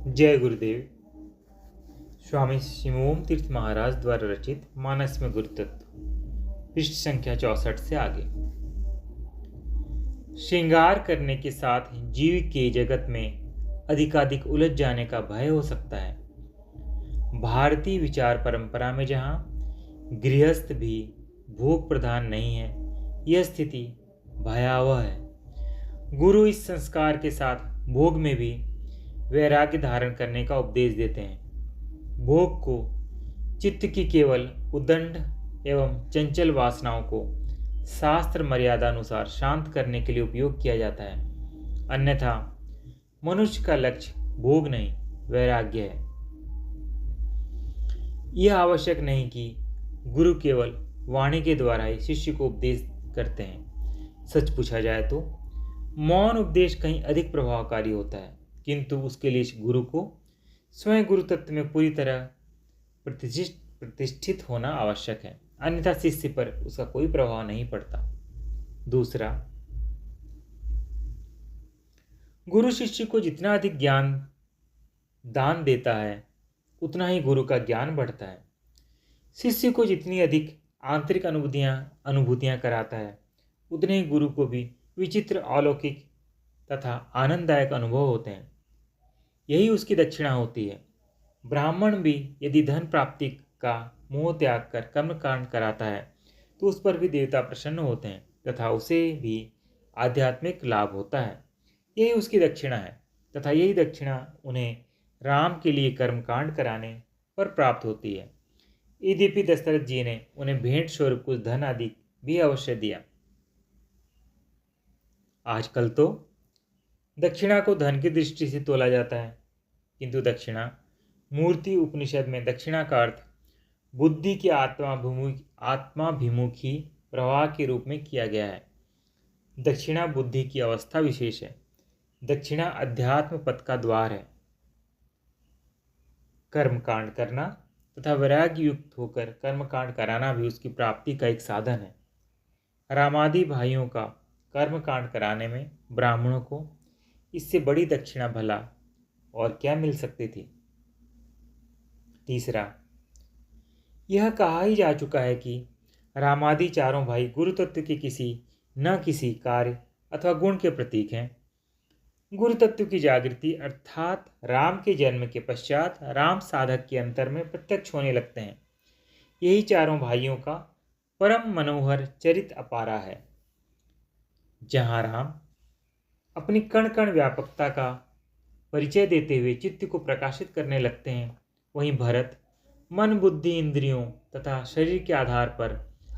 जय गुरुदेव। स्वामी शिवोम तीर्थ महाराज द्वारा रचित मानस में गुरु तत्व, पृष्ठ संख्या 64 से आगे। श्रृंगार करने के साथ जीव के जगत में अधिकाधिक उलझ जाने का भय हो सकता है। भारतीय विचार परंपरा में जहाँ गृहस्थ भी भोग प्रधान नहीं है, यह स्थिति भयावह है। गुरु इस संस्कार के साथ भोग में भी वैराग्य धारण करने का उपदेश देते हैं। भोग को चित्त की केवल उद्दंड एवं चंचल वासनाओं को शास्त्र मर्यादा अनुसार शांत करने के लिए उपयोग किया जाता है, अन्यथा मनुष्य का लक्ष्य भोग नहीं वैराग्य है। यह आवश्यक नहीं कि गुरु केवल वाणी के द्वारा ही शिष्य को उपदेश करते हैं। सच पूछा जाए तो मौन उपदेश कहीं अधिक प्रभावकारी होता है, किंतु उसके लिए गुरु को स्वयं गुरु तत्व में पूरी तरह प्रतिष्ठित होना आवश्यक है, अन्यथा शिष्य पर उसका कोई प्रभाव नहीं पड़ता। दूसरा, गुरु शिष्य को जितना अधिक ज्ञान दान देता है, उतना ही गुरु का ज्ञान बढ़ता है। शिष्य को जितनी अधिक आंतरिक अनुभूतियां कराता है, उतने ही गुरु को भी विचित्र अलौकिक तथा आनंददायक अनुभव होते हैं। यही उसकी दक्षिणा होती है। ब्राह्मण भी यदि धन प्राप्ति का मोह त्याग कर कर्मकांड कराता है, तो उस पर भी देवता प्रसन्न होते हैं तथा उसे भी आध्यात्मिक लाभ होता है। यही उसकी दक्षिणा है तथा यही दक्षिणा उन्हें राम के लिए कर्मकांड कराने पर प्राप्त होती है। यद्यपि दशरथ जी ने उन्हें भेंट स्वरूप कुछ धन आदि भी अवश्य दिया। आजकल तो दक्षिणा को धन की दृष्टि से तोला जाता है, किंतु दक्षिणा मूर्ति उपनिषद में दक्षिणा का अर्थ बुद्धि के आत्माभिमुखी प्रवाह के रूप में किया गया है। दक्षिणा बुद्धि की अवस्था विशेष है। दक्षिणा अध्यात्म पथ का द्वार है। कर्मकांड करना तथा वैराग्य युक्त होकर कर्मकांड कराना भी उसकी प्राप्ति का एक साधन है। रामादि भाइयों का कर्मकांड कराने में ब्राह्मणों को इससे बड़ी दक्षिणा भला और क्या मिल सकती थी। तीसरा, यह कहा ही जा चुका है कि रामादि चारों भाई गुरु तत्व के किसी न किसी कार्य अथवा गुण के प्रतीक हैं। गुरु तत्व की जागृति अर्थात राम के जन्म के पश्चात राम साधक के अंतर में प्रत्यक्ष होने लगते हैं। यही चारों भाइयों का परम मनोहर चरित अपारा है। जहाँ राम अपनी कण कण व्यापकता का परिचय देते हुए चित्त को प्रकाशित करने लगते हैं, वहीं भरत मन बुद्धि इंद्रियों तथा शरीर के आधार पर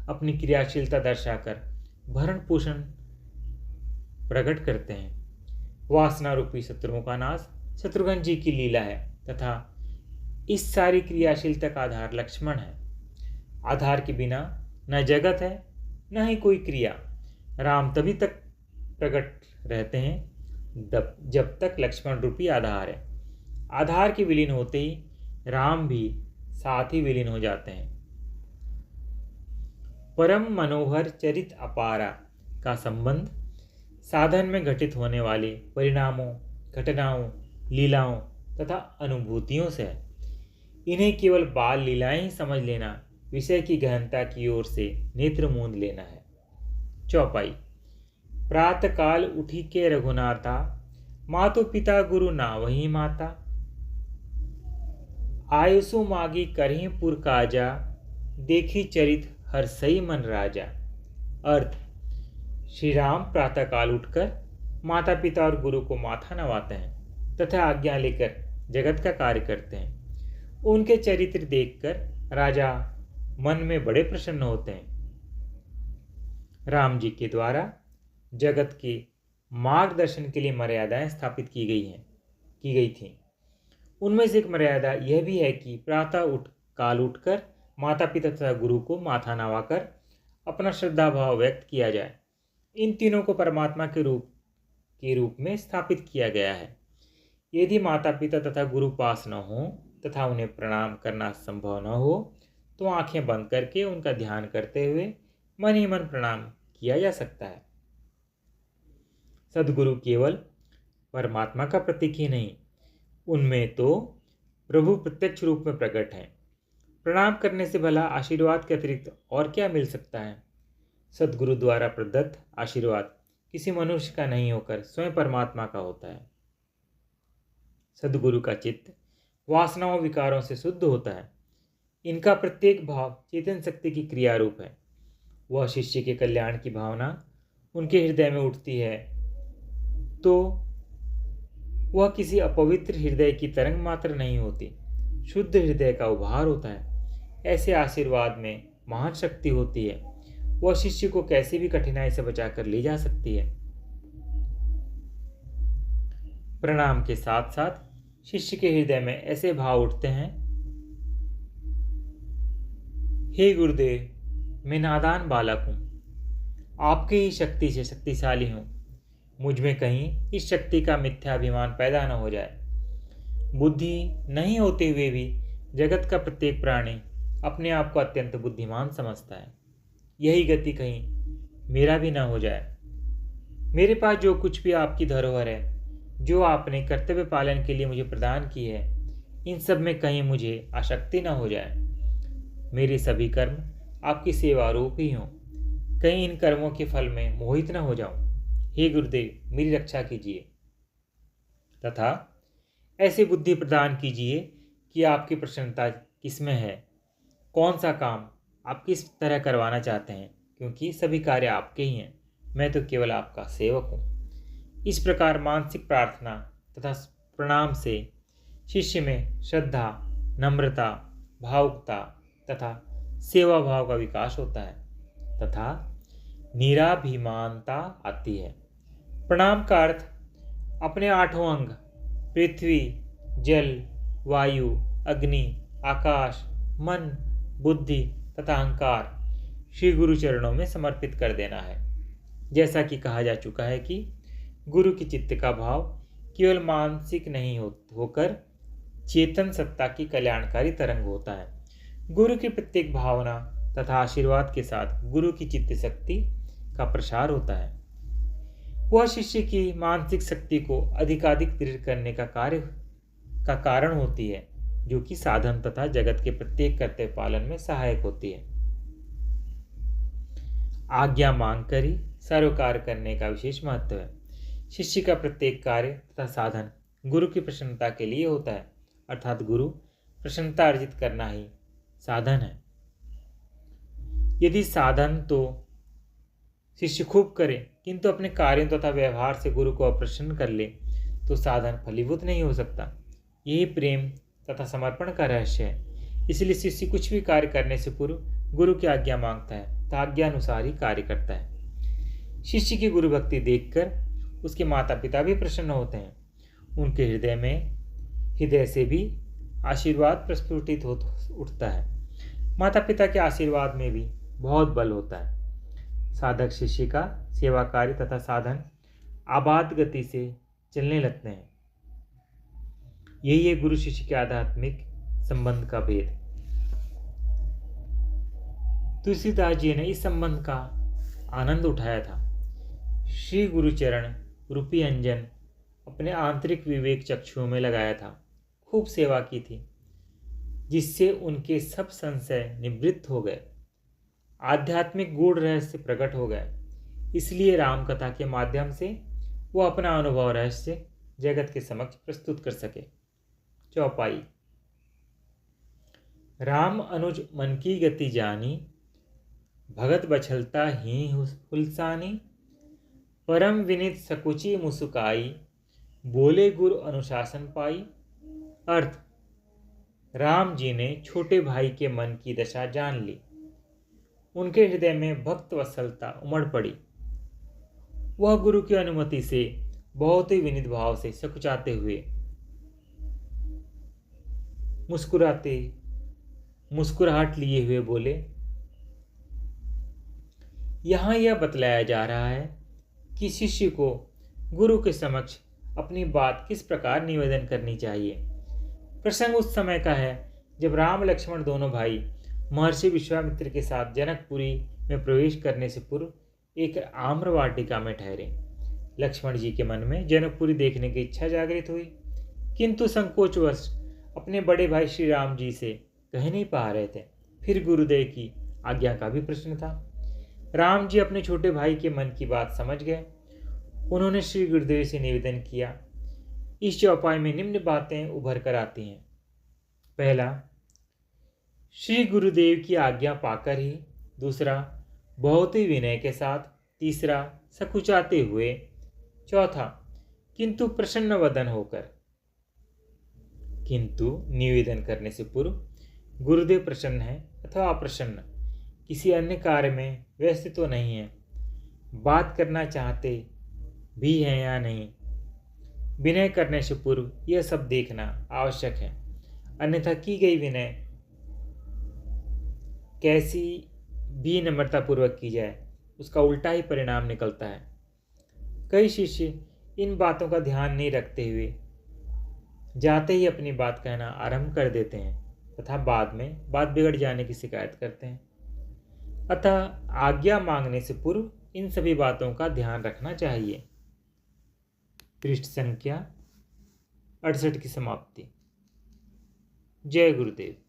अपनी क्रियाशीलता दर्शाकर भरण पोषण प्रकट करते हैं। वासना रूपी शत्रुओं का नाश शत्रुघ्न जी की लीला है तथा इस सारी क्रियाशीलता का आधार लक्ष्मण है। आधार के बिना न जगत है न ही कोई क्रिया। राम तभी तक प्रकट रहते हैं जब तक लक्ष्मण रूपी आधार है। आधार के विलीन होते ही राम भी साथ ही विलीन हो जाते हैं। परम मनोहर चरित अपारा का संबंध साधन में घटित होने वाले परिणामों, घटनाओं, लीलाओं तथा अनुभूतियों से है। इन्हें केवल बाल लीलाएं ही समझ लेना विषय की गहनता की ओर से नेत्र मूंद लेना है। चौपाई। प्रातःकाल उठी के रघुनाथा, मातो पिता गुरु ना वही माता। आयुसु मागी करही पुर काजा, देखी चरित हर सही मन राजा। अर्थ, श्री राम प्रातःकाल उठकर माता पिता और गुरु को माथा नवाते हैं तथा आज्ञा लेकर जगत का कार्य करते हैं। उनके चरित्र देखकर राजा मन में बड़े प्रसन्न होते हैं। राम जी के द्वारा जगत के मार्गदर्शन के लिए मर्यादाएं स्थापित की गई थी। उनमें से एक मर्यादा यह भी है कि प्रातः काल उठकर माता पिता तथा गुरु को माथा नवाकर अपना श्रद्धा भाव व्यक्त किया जाए। इन तीनों को परमात्मा के रूप में स्थापित किया गया है। यदि माता पिता तथा गुरु पास न हो तथा उन्हें प्रणाम करना संभव न हो, तो आंखें बंद करके उनका ध्यान करते हुए मन ही मन प्रणाम किया जा सकता है। सद्गुरु केवल परमात्मा का प्रतीक ही नहीं, उनमें तो प्रभु प्रत्यक्ष रूप में प्रकट हैं। प्रणाम करने से भला आशीर्वाद के अतिरिक्त और क्या मिल सकता है? सद्गुरु द्वारा प्रदत्त आशीर्वाद किसी मनुष्य का नहीं होकर स्वयं परमात्मा का होता है। सद्गुरु का चित्त वासनाओं विकारों से शुद्ध होता है। इनका प्रत्येक भाव चेतन शक्ति की क्रिया रूप है। वह शिष्य के कल्याण की भावना उनके हृदय में उठती है तो वह किसी अपवित्र हृदय की तरंग मात्र नहीं होती, शुद्ध हृदय का उभार होता है। ऐसे आशीर्वाद में महान शक्ति होती है। वह शिष्य को कैसी भी कठिनाई से बचाकर ले जा सकती है। प्रणाम के साथ साथ शिष्य के हृदय में ऐसे भाव उठते हैं, हे गुरुदेव, मैं नादान बालक हूँ, आपकी ही शक्ति से शक्तिशाली हूँ। मुझ में कहीं इस शक्ति का मिथ्याभिमान पैदा न हो जाए। बुद्धि नहीं होते हुए भी जगत का प्रत्येक प्राणी अपने आप को अत्यंत बुद्धिमान समझता है। यही गति कहीं मेरा भी न हो जाए। मेरे पास जो कुछ भी आपकी धरोहर है, जो आपने कर्तव्य पालन के लिए मुझे प्रदान की है, इन सब में कहीं मुझे आसक्ति न हो जाए। मेरे सभी कर्म आपकी सेवा रूप ही हों, कहीं इन कर्मों के फल में मोहित न हो जाऊं। हे गुरुदेव, मेरी रक्षा कीजिए तथा ऐसी बुद्धि प्रदान कीजिए कि आपकी प्रसन्नता किसमें है, कौन सा काम आप किस तरह करवाना चाहते हैं, क्योंकि सभी कार्य आपके ही हैं, मैं तो केवल आपका सेवक हूँ। इस प्रकार मानसिक प्रार्थना तथा प्रणाम से शिष्य में श्रद्धा, नम्रता, भावुकता तथा सेवा भाव का विकास होता है तथा निराभिमानता आती है। प्रणाम का अर्थ अपने आठों अंग पृथ्वी, जल, वायु, अग्नि, आकाश, मन, बुद्धि तथा अहंकार श्री गुरु चरणों में समर्पित कर देना है। जैसा कि कहा जा चुका है कि गुरु की चित्त का भाव केवल मानसिक नहीं होकर चेतन सत्ता की कल्याणकारी तरंग होता है। गुरु की प्रत्येक भावना तथा आशीर्वाद के साथ गुरु की चित्त शक्ति का प्रसार होता है। वह शिष्य की मानसिक शक्ति को अधिकाधिक दृढ़ करने का कारण होती है, जो कि साधन तथा जगत के प्रत्येक कर्तव्य पालन में सहायक होती है। आज्ञा मांगकर ही सर्व कार्य करने का विशेष महत्व है। शिष्य का प्रत्येक कार्य तथा साधन गुरु की प्रसन्नता के लिए होता है, अर्थात गुरु प्रसन्नता अर्जित करना ही साधन है। यदि साधन तो शिष्य खूब करे किंतु अपने कार्यों तथा व्यवहार से गुरु को अप्रसन्न कर ले तो साधन फलीभूत नहीं हो सकता। यही प्रेम तथा समर्पण का रहस्य है। इसलिए शिष्य कुछ भी कार्य करने से पूर्व गुरु की आज्ञा मांगता है तो आज्ञानुसार ही कार्य करता है। शिष्य की गुरु भक्ति देखकर उसके माता पिता भी प्रसन्न होते हैं। उनके हृदय से भी आशीर्वाद प्रस्फुटित उठता है। माता पिता के आशीर्वाद में भी बहुत बल होता है। साधक शिष्य का सेवा कार्य तथा साधन आबाद गति से चलने लगते हैं। यही है गुरु शिष्य के आध्यात्मिक संबंध का भेद। तुलसीदास जी ने इस संबंध का आनंद उठाया था। श्री गुरुचरण रूपी अंजन अपने आंतरिक विवेक चक्षुओं में लगाया था, खूब सेवा की थी, जिससे उनके सब संशय निवृत्त हो गए, आध्यात्मिक गूढ़ रहस्य प्रकट हो गए। इसलिए राम कथा के माध्यम से वो अपना अनुभव रहस्य जगत के समक्ष प्रस्तुत कर सके। चौपाई। राम अनुज मन की गति जानी, भगत बछलता ही हुलसानी, परम विनित सकुची मुसुकाई, बोले गुरु अनुशासन पाई। अर्थ, राम जी ने छोटे भाई के मन की दशा जान ली। उनके हृदय में भक्त वत्सलता उमड़ पड़ी। वह गुरु की अनुमति से बहुत ही विनीत भाव से सकुचाते हुए मुस्कुराहट लिए हुए बोले, यहाँ यह बतलाया जा रहा है कि शिष्य को गुरु के समक्ष अपनी बात किस प्रकार निवेदन करनी चाहिए। प्रसंग उस समय का है जब राम लक्ष्मण दोनों भाई महर्षि विश्वामित्र के साथ जनकपुरी में प्रवेश करने से पूर्व एक आम्र वाटिका में ठहरे। लक्ष्मण जी के मन में जनकपुरी देखने की इच्छा जागृत हुई। किंतु संकोचवश अपने बड़े भाई श्री राम जी से कह नहीं पा रहे थे। फिर गुरुदेव की आज्ञा का भी प्रश्न था। राम जी अपने छोटे भाई के मन की बात समझ गए। उन्होंने श्री गुरुदेव से निवेदन किया। इस चौपाई में निम्न बातें उभर कर आती हैं। पहला, श्री गुरुदेव की आज्ञा पाकर ही। दूसरा, बहुत ही विनय के साथ। तीसरा, सकुचाते हुए। चौथा, किंतु प्रसन्न वदन होकर। किंतु निवेदन करने से पूर्व गुरुदेव प्रसन्न है अथवा अप्रसन्न, किसी अन्य कार्य में व्यस्त तो नहीं है, बात करना चाहते भी हैं या नहीं, विनय करने से पूर्व यह सब देखना आवश्यक है। अन्यथा की गई विनय कैसी भी नम्रतापूर्वक की जाए, उसका उल्टा ही परिणाम निकलता है। कई शिष्य इन बातों का ध्यान नहीं रखते हुए जाते ही अपनी बात कहना आरंभ कर देते हैं तथा बाद में बात बिगड़ जाने की शिकायत करते हैं। अतः आज्ञा मांगने से पूर्व इन सभी बातों का ध्यान रखना चाहिए। पृष्ठ संख्या 68 की समाप्ति। जय गुरुदेव।